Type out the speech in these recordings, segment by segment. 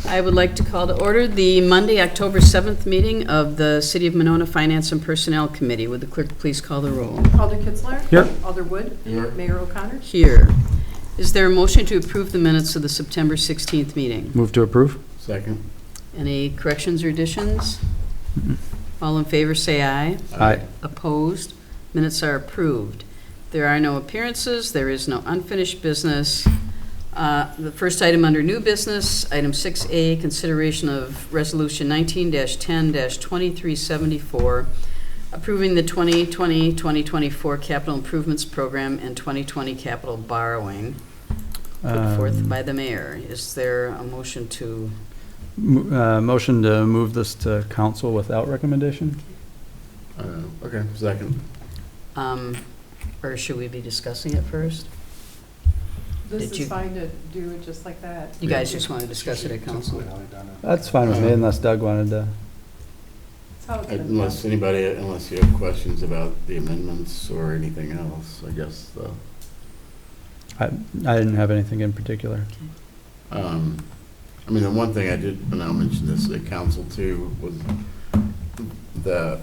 I would like to call to order the Monday, October 7th meeting of the City of Monona Finance and Personnel Committee. Would the clerk please call the roll? Alder Kitzler? Here. Alder Wood? Here. Mayor O'Connor? Here. Is there a motion to approve the minutes of the September 16th meeting? Move to approve. Second. Any corrections or additions? All in favor say aye. Aye. Opposed? Minutes are approved. There are no appearances. There is no unfinished business. The first item under new business, item 6A, consideration of Resolution 19-10-2374, approving the 2020-2024 capital improvements program and 2020 capital borrowing, put forth by the mayor. Is there a motion to? Motion to move this to council without recommendation? Okay, second. Or should we be discussing it first? This Did is fine to do it just like that. You guys just want to discuss it at council? That's fine with me unless Doug wanted to. That's how it's been Unless done. unless you have questions about the amendments or anything else, I guess, I didn't have anything in particular. I mean, the one thing I did, and I'll mention this at council too, was the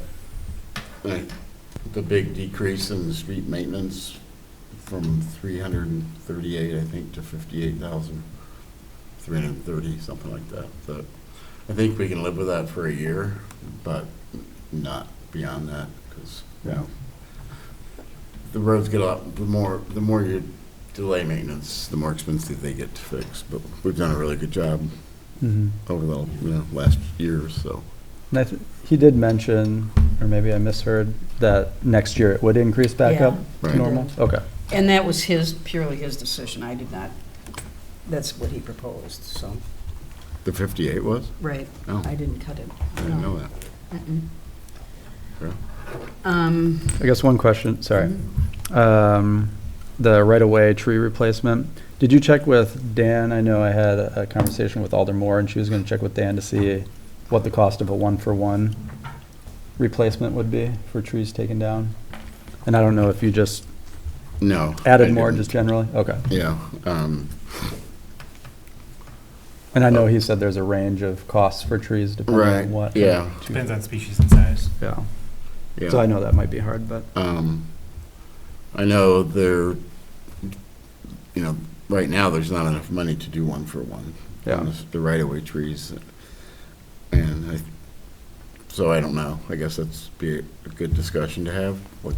big decrease in the street maintenance from 338, I think, to 58,330, something like that. So I think we can live with that for a year, but not beyond that, because the roads get a lot. The more you delay maintenance, the more expensive they get to fix. But we've done a really good job over the last year or so. And he did mention, or maybe I misheard, that next year it would increase back up to Right. normal? Okay. And that was purely his decision. I did not, that's what he proposed, so. The 58 was? Right. Oh. I didn't cut it. I didn't know that. Sure. I guess one question, sorry. The right-of-way tree replacement. Did you check with Dan? I know I had a conversation with Alder Moore, and she was going to check with Dan to see what the cost of a one-for-one replacement would be for trees taken down. And I don't know if you just No. added I more didn't. just generally? Okay. Yeah. And I know he said there's a range of costs for trees depending Right. on what. Yeah. Depends on species and size. Yeah. Yeah. So I know that might be hard, but. I know right now there's not enough money to do one for one. Yeah. On the right-of-way trees. And so I don't know. I guess that's be a good discussion to have. What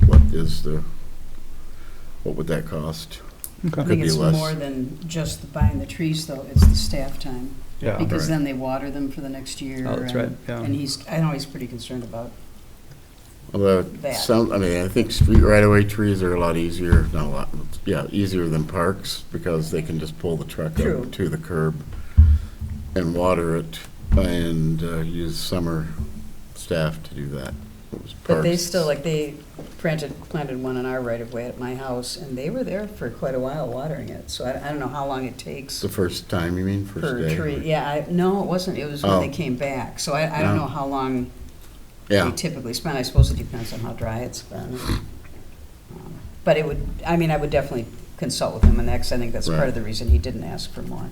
would that cost? I Okay. Could think be it's less. more than just buying the trees, though. It's the staff time. Yeah. Because right. then they water them for the next year. Oh, that's right, yeah. And I know he's pretty concerned about Although that. I think street right-of-way trees are a lot easier, not a lot, easier than parks because they can just pull the truck True. up to the curb and water it and use summer staff to do that. But they still, they planted one in our right-of-way at my house, and they were there for quite a while watering it. So I don't know how long it takes The first time, you mean, first per day? tree. Yeah, no, it wasn't. It was when they Oh. came back. So I don't No. know how long they Yeah, typically spend. I suppose it depends on how dry it's been. But I would definitely consult with him on that, because I think that's part Right. of the reason he didn't ask for more.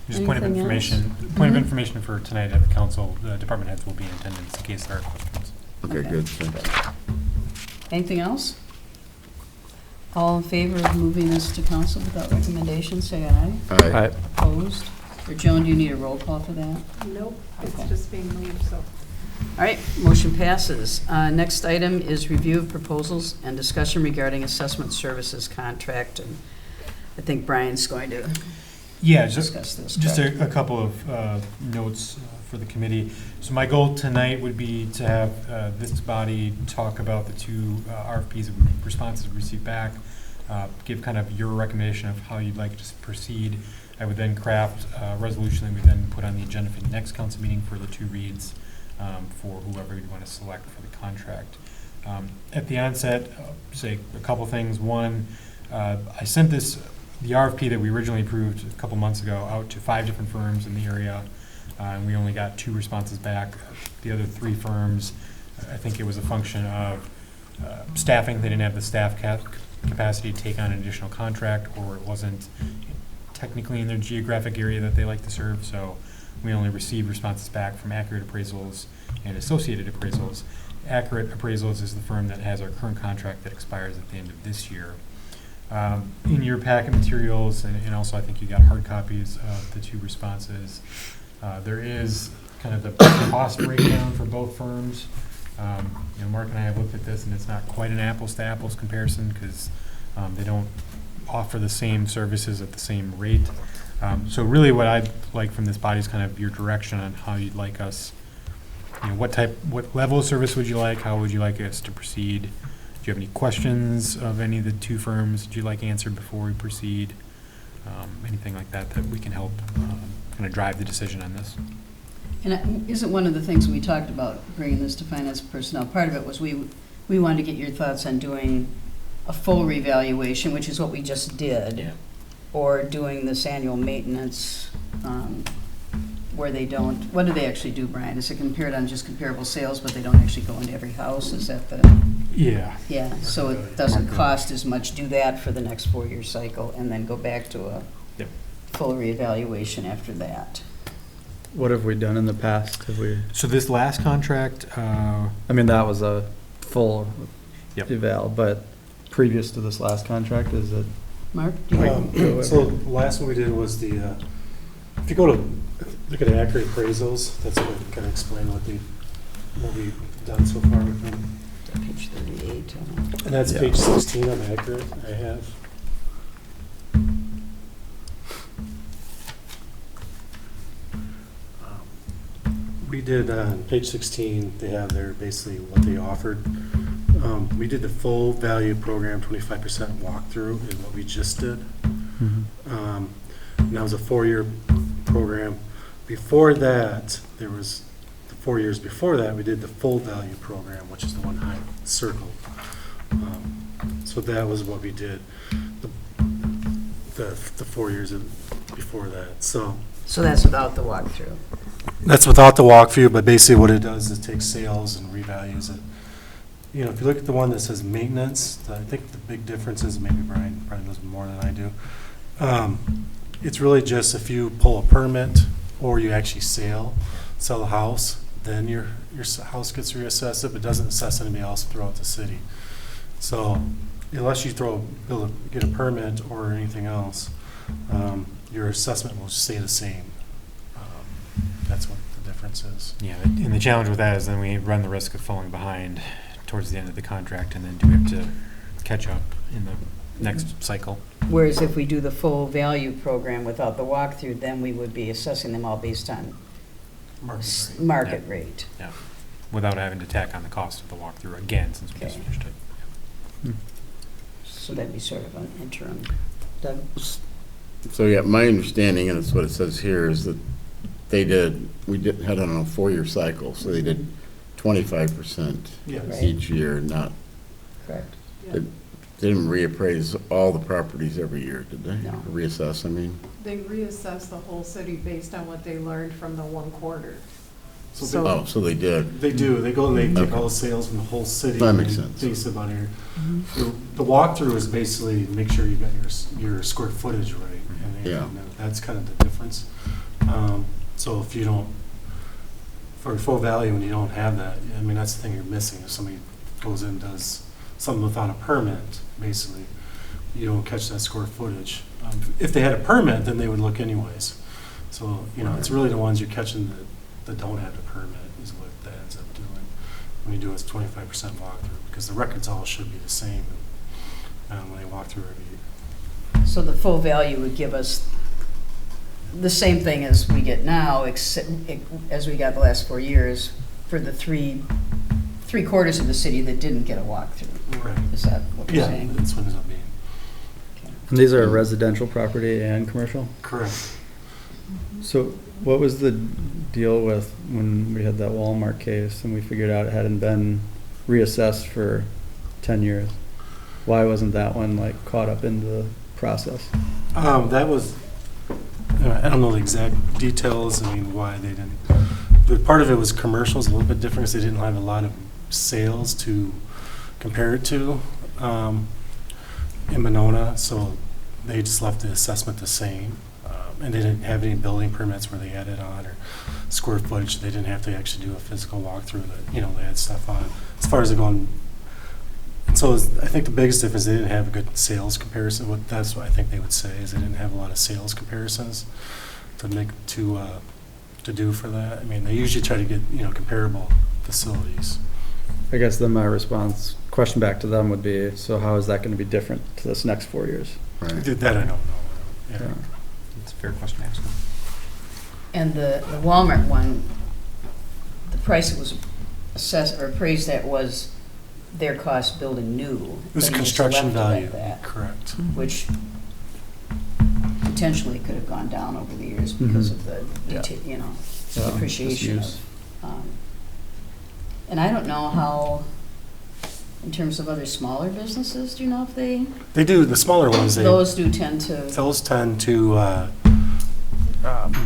Just point of Anything information. else? Point of Mhm. information for tonight at the council. The department heads will be in attendance in case there are questions. okay, Okay. good, thanks. Anything else? All in favor of moving this to council without recommendation, say aye. All All right, right. Opposed? Or Joan, do you need a roll call for that? Nope, it's Okay. just being moved, so. All right, motion passes. Next item is review of proposals and discussion regarding assessment services contract. And I think Brian's going to Yeah, just discuss this. Just correct? a couple of notes for the committee. So my goal tonight would be to have this body talk about the two RFPs responses we received back, give kind of your recommendation of how you'd like to proceed. I would then craft a resolution that we then put on the agenda for the next council meeting for the two reads for whoever you'd want to select for the contract. At the onset, say a couple things. One, I sent the RFP that we originally approved a couple months ago out to 5 different firms in the area, and we only got 2 responses back. The other 3 firms, I think it was a function of staffing. They didn't have the staff capacity to take on an additional contract, or it wasn't technically in their geographic area that they like to serve, so we only receive responses back from Accurate Appraisals and Associated Appraisals. Accurate Appraisals is the firm that has our current contract that expires at the end of this year. In your packet materials, and also I think you got hard copies of the two responses, there is kind of the cost breakdown for both firms. Mark and I have looked at this, and it's not quite an apples-to-apples comparison because they don't offer the same services at the same rate. So really what I'd like from this body is kind of your direction on how you'd like us, what level of service would you like? How would you like us to proceed? Do you have any questions of any of the two firms that you'd like answered before we proceed? Anything like that we can help kind of drive the decision on this? And isn't one of the things we talked about bringing this to finance personnel, part of it was we wanted to get your thoughts on doing a full revaluation, which is what we just did. Yeah. Or doing this annual maintenance where they don't, what do they actually do, Brian? Is it compared on just comparable sales, but they don't actually go into every house? Is that the? Yeah. Yeah, so it doesn't cost as much. Do that for the next 4-year cycle and then go back to a Yep. full reevaluation after that. What have we done in the past? Have we, So this last contract, I mean, that was a full Yep. eval, but previous to this last contract, is it? Mark, do you? So the last one we did was the, if you go to, look at Accurate Appraisals, that's what kind of explain what we've done so far with them. Page 38. And that's Yeah. page 16 on Accurate I have. We did, on page 16, they have their, basically what they offered. We did the full value program, 25% walkthrough is what we just did. And that was a 4-year program. Before that, there was, the 4 years before that, we did the full value program, which is the one high circled. So that was what we did, the 4 years before that, so. So that's without the walkthrough. That's without the walkthrough, but basically what it does is take sales and revalues it. If you look at the one that says maintenance, I think the big difference is, maybe Brian probably knows more than I do. It's really just if you pull a permit or you actually sell a house, then your house gets reassessed if it doesn't assess anybody else throughout the city. So unless you get a permit or anything else, your assessment will stay the same. That's what the difference is. yeah, and the challenge with that is then we run the risk of falling behind towards the end of the contract, and then do we have to catch up in the next cycle? Whereas if we do the full value program without the walkthrough, then we would be assessing them all based on market rate. Yeah, without having to tack on the cost of the walkthrough again, since we just Okay. finished it. So that'd be sort of an interim. Doug? So yeah, my understanding, and it's what it says here, is that we had on a 4-year cycle, so they did 25% Yes. Right. each year, not, Correct. Yeah. they didn't reappraise all the properties every year, did they? No. Reassess, I mean. They reassess the whole city based on what they learned from the 1 quarter. So Oh, so they did. they do, they go and they take Okay. all the sales from the whole city. That makes and sense. Base it on here. The walkthrough is basically make sure you got your square footage right. Yeah. That's kind of the difference. So if you don't, for full value, when you don't have that, I mean, that's the thing you're missing. If somebody goes in and does something without a permit, basically, you don't catch that square footage. If they had a permit, then they would look anyways. So, it's really the ones you're catching that don't have a permit is what that ends up doing. When you do a 25% walkthrough, because the records all should be the same when they walk through every year. So the full value would give us the same thing as we get now, except as we got the last 4 years for the three quarters of the city that didn't get a walkthrough. Right. Is that what you're Yeah, saying? that's what it ends up being. And these are residential property and commercial? Correct. So what was the deal with when we had that Walmart case and we figured out it hadn't been reassessed for 10 years? Why wasn't that one caught up in the process? That was, I don't know the exact details, why they didn't. But part of it was commercials, a little bit different because they didn't have a lot of sales to compare it to in Monona, so they just left the assessment the same. And they didn't have any building permits where they had it on, or square footage. They didn't have to actually do a physical walkthrough that, they had stuff on. As far as it going, and so I think the biggest difference, they didn't have a good sales comparison. That's what I think they would say, is they didn't have a lot of sales comparisons to do for that. I mean, they usually try to get, comparable facilities. I guess then my question back to them would be, so how is that going to be different to this next 4 years? Right. That I don't know. Yeah. Yeah. It's a fair question to ask them. And the Walmart one, the price it was assessed or appraised at was their cost building new. It was but he just construction left it at value, that, correct. which potentially could have gone down over the years because of the, Yeah. Yeah, depreciation just of. And I don't know how, in terms of other smaller businesses, do you know if they, They do, the smaller ones, those do tend to, those tend to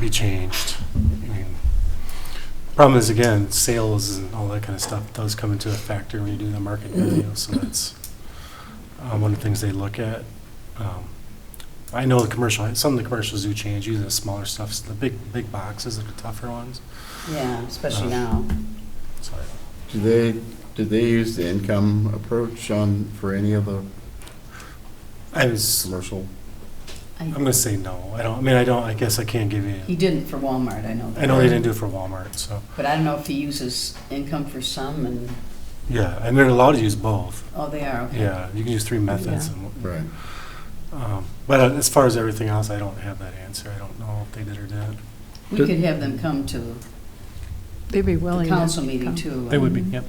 be changed. I mean, problem is, again, sales and all that kind of stuff does come into a factor when you do the market value, so that's one of the things they look at. I know some of the commercials do change, usually the smaller stuff, the big boxes are the tougher ones. yeah, especially now. So, Did they use the income approach for any of the commercial? I'm gonna say no. I guess I can't give you, He didn't for Walmart, I know that. I know they didn't do it for Walmart, so, But I don't know if he uses income for some and, yeah, and they're allowed to use both. oh, they are, okay. Yeah, you can use 3 methods. Yeah. Right. But as far as everything else, I don't have that answer. I don't know if they did or didn't. We could have them come to They'd be the willing to council meeting come. too. They would be, yep.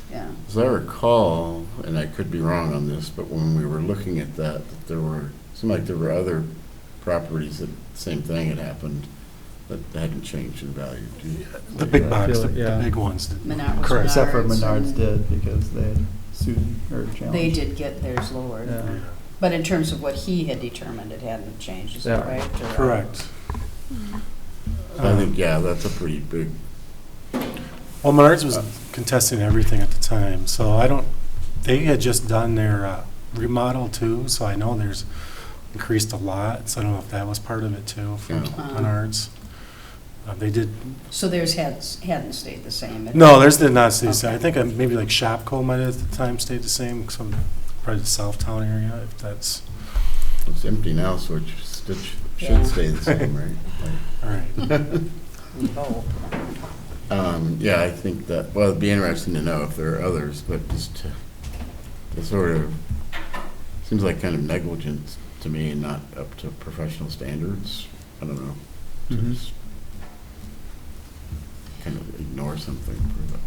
Yeah. As I recall, and I could be wrong on this, but when we were looking at that seemed like there were other properties that the same thing had happened that hadn't changed in value. The big I box, feel the like, yeah. the big ones. did. Menard- was Correct. Except for Menards Menards and- did, because they had sued or challenged. They did get theirs lowered. Yeah. But in terms of what he had determined, it hadn't changed, is that Yeah. right? Or- Correct. I think, yeah, that's a pretty big, Well, Menards was contesting everything at the time, so they had just done their remodel too, so I know there's increased a lot, so I don't know if that was part of it too for Yeah. Menards. They did, So theirs hadn't stayed the same? no, theirs did not stay the same. I Okay. think maybe like Shopco might have at the time stayed the same, probably the Southtown area, if that's, it's empty now, so it Yeah. should stay the same, right? all right. We hope. Yeah, I think that, well, it'd be interesting to know if there are others, but just to sort of, seems like kind of negligent to me and not up to professional standards. I don't know. To Mhm. just kind of ignore something for the.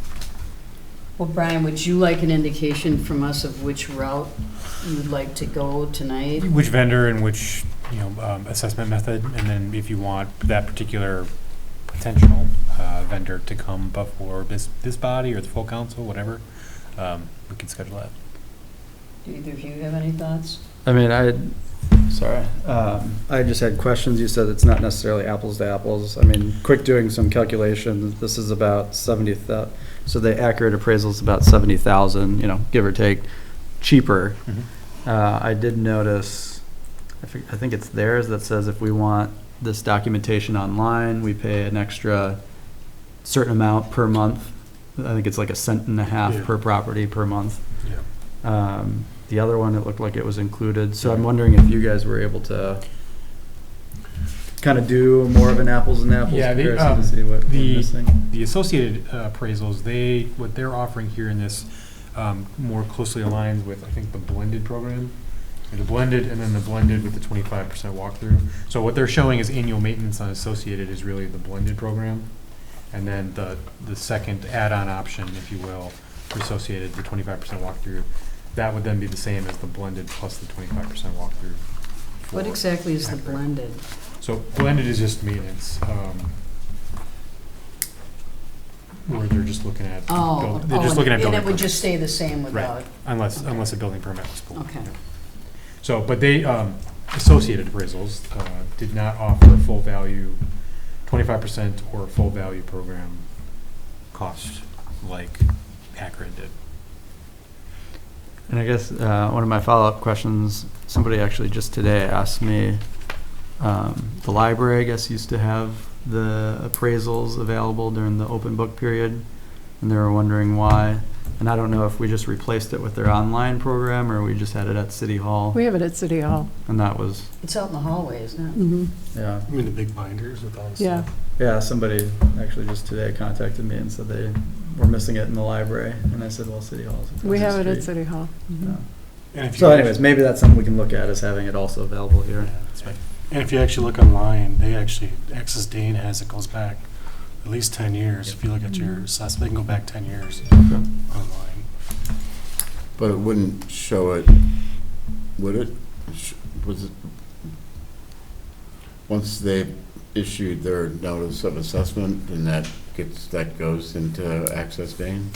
Well, Brian, would you like an indication from us of which route you'd like to go tonight? Which vendor and which, assessment method, and then if you want that particular potential vendor to come before this body or the full council, whatever, we can schedule that. Do either of you have any thoughts? I mean, I just had questions. You said it's not necessarily apples to apples. I mean, quick doing some calculations, this is about 70,000, so the accurate appraisal is about 70,000, give or take, cheaper. I did notice, I think it's theirs that says if we want this documentation online, we pay an extra certain amount per month. I think it's like $1.50 Yeah. per property per month. Yeah. The other one, it looked like it was included. So I'm wondering if you guys were able to kind of do more of an apples and apples Yeah, comparison to see what we're missing. The associated appraisals, what they're offering here in this more closely aligns with, I think, the blended program. The blended and then the blended with the 25% walkthrough. So what they're showing is annual maintenance on associated is really the blended program. And then the second add-on option, if you will, for associated, the 25% walkthrough, that would then be the same as the blended plus the 25% walkthrough. What for exactly is the accurate. blended? So blended is just maintenance, where they're just looking at, they're just looking at and building it would permits. just stay the same without, Unless a building permit was pulled. Okay. Yeah. So, but they, associated appraisals, did not offer a full value, 25% or a full value program cost like Accurate did. And I guess one of my follow-up questions, somebody actually just today asked me, The library, I guess, used to have the appraisals available during the open book period, and they were wondering why. And I don't know if we just replaced it with their online program or we just had it at City Hall. We have it at City Hall. And that was, It's out in the hallway, isn't it? Mm-hmm. yeah. I mean, the big binders with all the Yeah. stuff. Yeah, somebody actually just today contacted me and said they were missing it in the library. And I said, well, City Hall's across We the have it at street. City Hall. Mhm. Yeah. And if So you- anyways, maybe that's something we can look at, is having it also available Yeah, here. that's right. And if you actually look online, they actually, Access Dane has, it goes back at least 10 years. If you look at your assessment, they can go back 10 years online. But it wouldn't show it, would it? Was it, once they issued their notice of assessment, then that goes into Access Dane?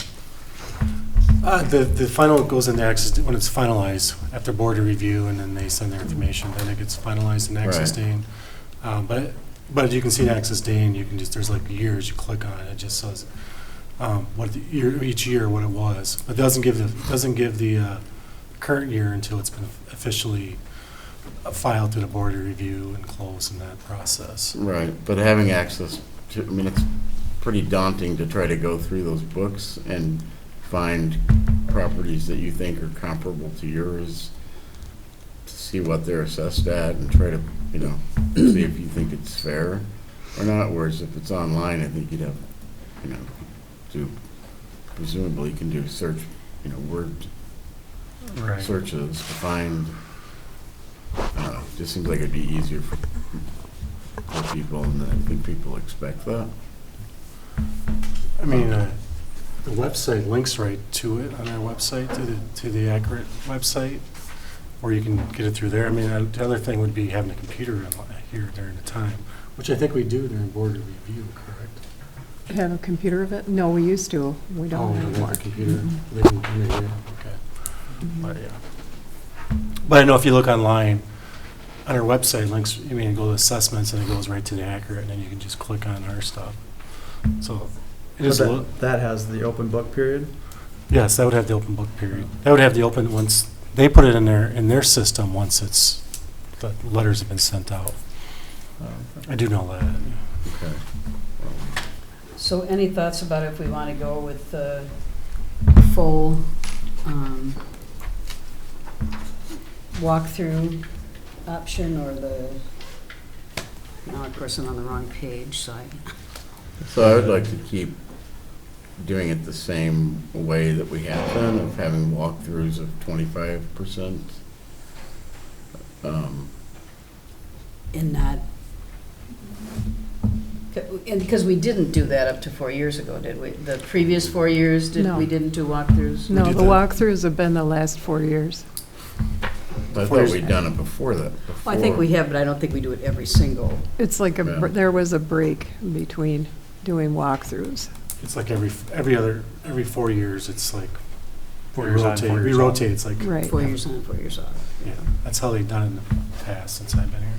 The final goes into Access, when it's finalized, after board review, and then they send their information, then it gets finalized in Access Right. Dane. But you can see in Access Dane, you can just, there's like years, you click on it, it just says each year what it was. But it doesn't give the current year until it's been officially filed through the board review and closed in that process. Right, but having access to, I mean, it's pretty daunting to try to go through those books and find properties that you think are comparable to yours, to see what they're assessed at and try to, see if you think it's fair or not. Whereas if it's online, I think you'd have, presumably you can do search, word searches to find. It just seems like it'd be easier for people, and I think people expect that. I mean, the website links right to it on our website, to the accurate website, or you can get it through there. I mean, the other thing would be having a computer here during the time, which I think we do during board review, correct? Have a computer of it? No, we used to. We Oh, don't we anymore. have a computer. Mhm. They can come in here, okay. But, yeah. But I know if you look online, on our website, links, go to assessments, and it goes right to the accurate, and then you can just click on our stuff. So, it is a little. That has the open book period? Yes, that would have the open book period. That would have the open, once, they put it in their system once the letters have been sent out. I do know that. Okay. So any thoughts about if we want to go with the full walkthrough option or the, now of course I'm on the wrong page, so So I would like to keep doing it the same way that we have been, of having walkthroughs of 25%. in that, and because we didn't do that up to 4 years ago, did we? The previous 4 years, No. we didn't do walkthroughs? No, did the that. walkthroughs have been the last 4 years. I thought we'd done it before that. Well, I think we have, but I don't think we do it every single. It's like Yeah. there was a break between doing walkthroughs. It's like every 4 years, it's like, 4 years on, 4 years we off. rotate, it's like, Right. 4 years on, 4 years off. yeah, that's how they've done it in the past since I've been here.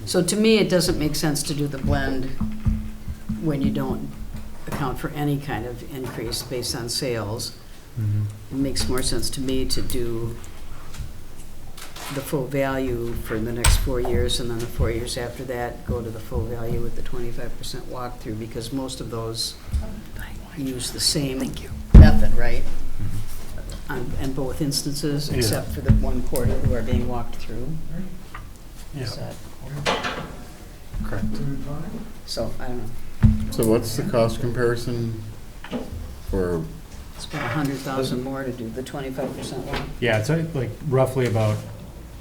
So to me, it doesn't make sense to do the blend when you don't account for any kind of increase based on sales. It makes more sense to me to do the full value for the next 4 years, and then the 4 years after that, go to the full value with the 25% walkthrough, because most of those use the same method, right? In both instances, Yeah. except for the 1 quarter who are being walked through. Yeah, Is that- correct. So, I don't know, So what's the cost comparison for, it's about 100,000 more to do the 25% one. Yeah, it's like roughly about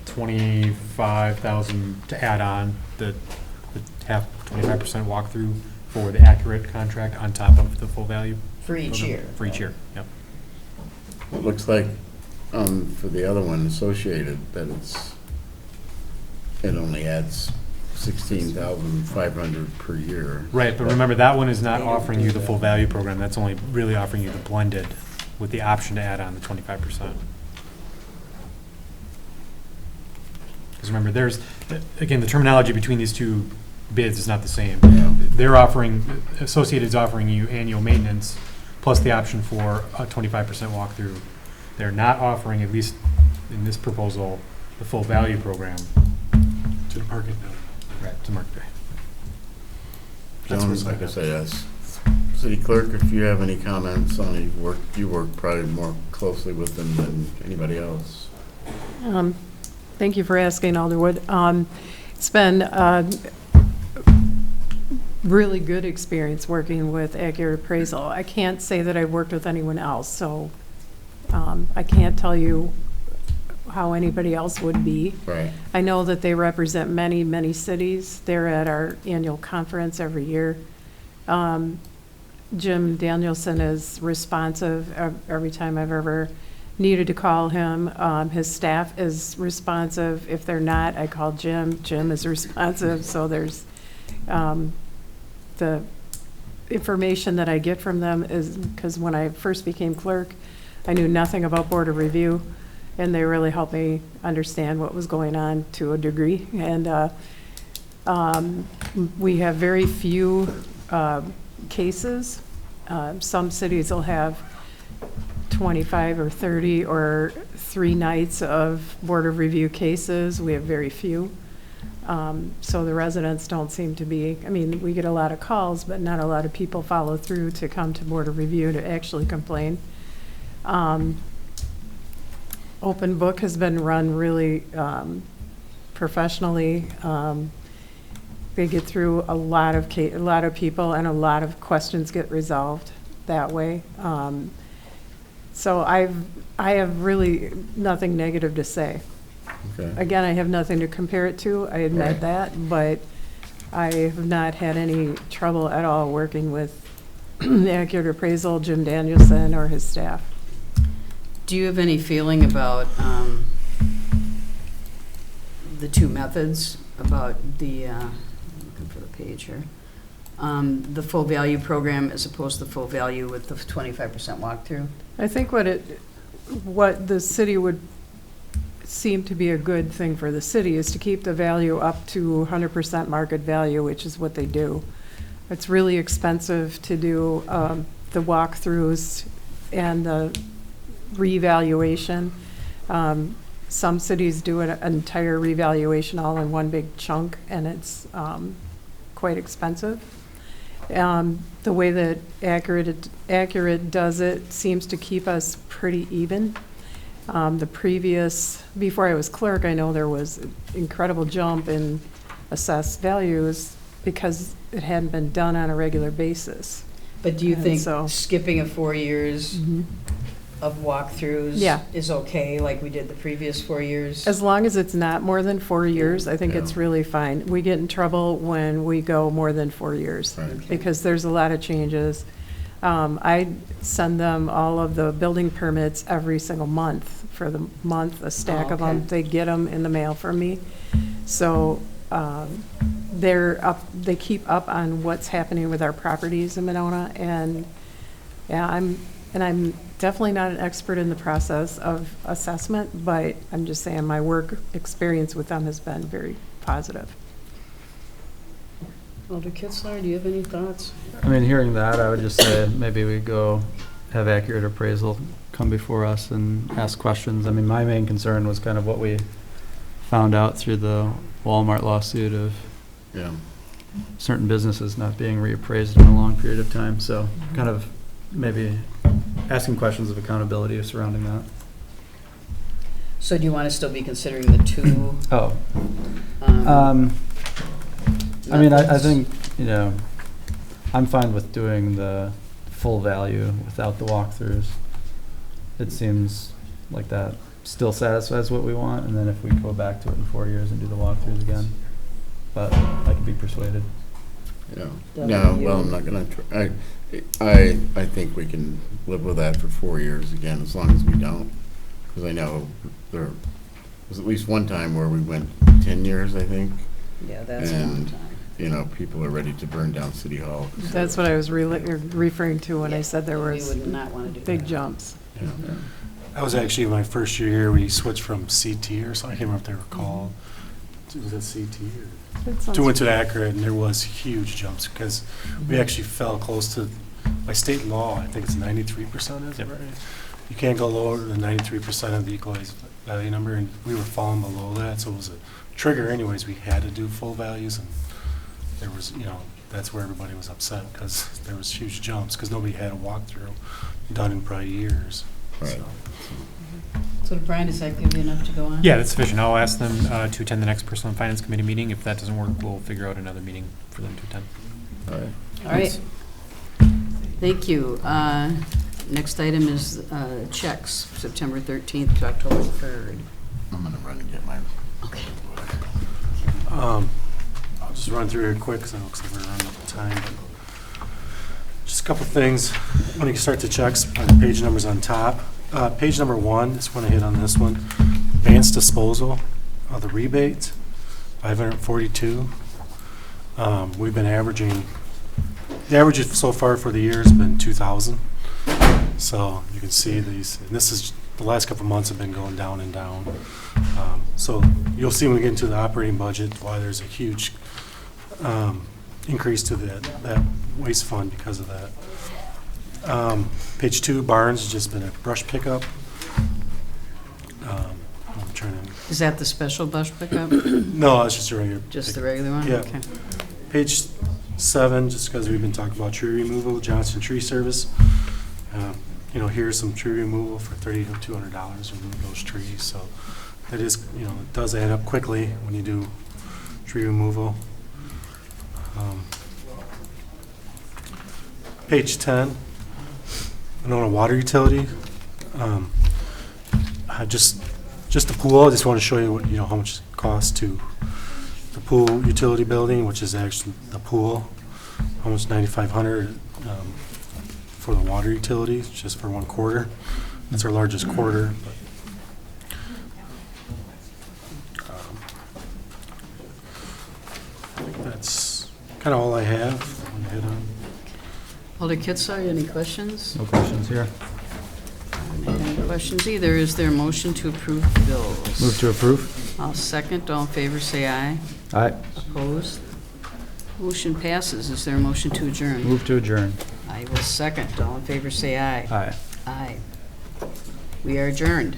25,000 to add on the half, 25% walkthrough for the accurate contract on top of the full value. For each year. For each year, yep. it looks like, for the other one, Associated, that it only adds 16,500 per year. Right, but remember, that one is not offering you the full value program, that's only really offering you the blended with the option to add on the 25%. Because remember, again, the terminology between these two bids is not the same. Yeah. They're offering, Associated's offering you annual maintenance plus the option for a 25% walkthrough. They're not offering, at least in this proposal, the full value program To the parking bill. to Market Bay. That's Joan, what's like I gonna say, yes. City clerk, if you have any comments on it, you work probably more closely with them than anybody else. Thank you for asking, Alderwood. It's been a really good experience working with Accurate Appraisal. I can't say that I've worked with anyone else, so I can't tell you how anybody else would be. Right. I know that they represent many, many cities. They're at our annual conference every year. Jim Danielson is responsive every time I've ever needed to call him. His staff is responsive. If they're not, I call Jim. Jim is responsive. So there's the information that I get from them is because when I first became clerk, I knew nothing about Board of Review, and they really helped me understand what was going on to a degree. And we have very few cases. Some cities will have 25 or 30 or 3 nights of Board of Review cases. We have very few. So the residents don't seem to be, I mean, we get a lot of calls, but not a lot of people follow through to come to Board of Review to actually complain. Open Book has been run really professionally. They get through a lot of people, and a lot of questions get resolved that way. So I have really nothing negative to say. Okay. Again, I have nothing to compare it to, I admit Right. that, but I have not had any trouble at all working with Accurate Appraisal, Jim Danielson, or his staff. Do you have any feeling about the two methods, about the, looking for the page here, the full value program as opposed to the full value with the 25% walkthrough? I think what the city would seem to be a good thing for the city is to keep the value up to 100% market value, which is what they do. It's really expensive to do the walkthroughs and the revaluation. Some cities do an entire revaluation all in one big chunk, and it's quite expensive. The way that Accurate does it seems to keep us pretty even. Before I was clerk, I know there was an incredible jump in assessed values because it hadn't been done on a regular basis. But do you And think so- skipping of 4 years of walkthroughs Yeah. is okay, like we did the previous 4 years? As long as it's not more than 4 years, I think Yeah. it's really fine. We get in trouble when we go more than 4 years. Right. Because there's a lot of changes. I send them all of the building permits every single month for the month, a stack of them. okay. They get them in the mail from me. So they keep up on what's happening with our properties in Monona. And yeah, I'm definitely not an expert in the process of assessment, but I'm just saying my work experience with them has been very positive. Alder Kitzler, do you have any thoughts? I mean, hearing that, I would just say maybe we go have Accurate Appraisal come before us and ask questions. I mean, my main concern was kind of what we found out through the Walmart lawsuit of Yeah. certain businesses not being reappraised in a long period of time. So kind of maybe asking questions of accountability surrounding that. So do you want to still be considering the two? Oh, um, I mean, I methods? think, I'm fine with doing the full value without the walkthroughs. It seems like that still satisfies what we want, and then if we go back to it in 4 years and do the walkthroughs again, but I could be persuaded. Yeah. That'll No, be well, you. I'm not gonna try. I think we can live with that for 4 years again, as long as we don't. Because I know there was at least one time where we went 10 years, I think. Yeah, that's a long And, time. people are ready to burn down City Hall. That's what I was referring to when I said there We was would not want to do big that. jumps. Yeah. That was actually my first year here, we switched from CT or something, I can't remember if they were called. Was it CT or? That sounds- To into Accurate, and there was huge jumps, because we actually fell close to, by state law, I think it's 93%, is it right? You can't go lower than 93% of the equalized value number, and we were falling below that, so it was a trigger anyways. We had to do full values, and there was, that's where everybody was upset, because there was huge jumps, because nobody had a walkthrough done in probably years. Right. So, So Brian, does that give you enough to go on? Yeah, that's sufficient. I'll ask them to attend the next Personal and Finance Committee meeting. If that doesn't work, we'll figure out another meeting for them to attend. All right. All right. Thank you. Next item is checks, September 13th to October 3rd. I'm gonna run and get mine. Okay. I'll just run through here quick, because I know we're running out of time, but just a couple things. When you start the checks, the page number's on top. Page number 1, just want to hit on this one. Advanced disposal of the rebate, 542. We've been averaging, the average so far for the year has been 2,000. So you can see these, and this is, the last couple of months have been going down and down. So you'll see when we get into the operating budget why there's a huge increase to that waste fund because of that. Page 2, barns has just been a brush pickup. I'm trying to, Is that the special brush pickup? no, it's just a regular. Just the pickup. regular one? Yeah. Okay. Page 7, just because we've been talking about tree removal, Johnson Tree Service. Here's some tree removal for $300 to $200 to remove those trees. So that is, it does add up quickly when you do tree removal. Page 10, on a water utility. Just the pool. I just want to show you what, how much it costs to the pool utility building, which is actually the pool, almost $9,500 for the water utility, just for 1 quarter. That's our largest quarter. But, I think that's kind of all I have. I want to hit on. Alder Kitsar, any questions? No questions here. Any questions either? Is there a motion to approve the bills? Move to approve. I'll second. All in favor, say aye. Aye. Opposed? Motion passes. Is there a motion to adjourn? Move to adjourn. I will second. All in favor, say aye. Aye. Aye. We are adjourned.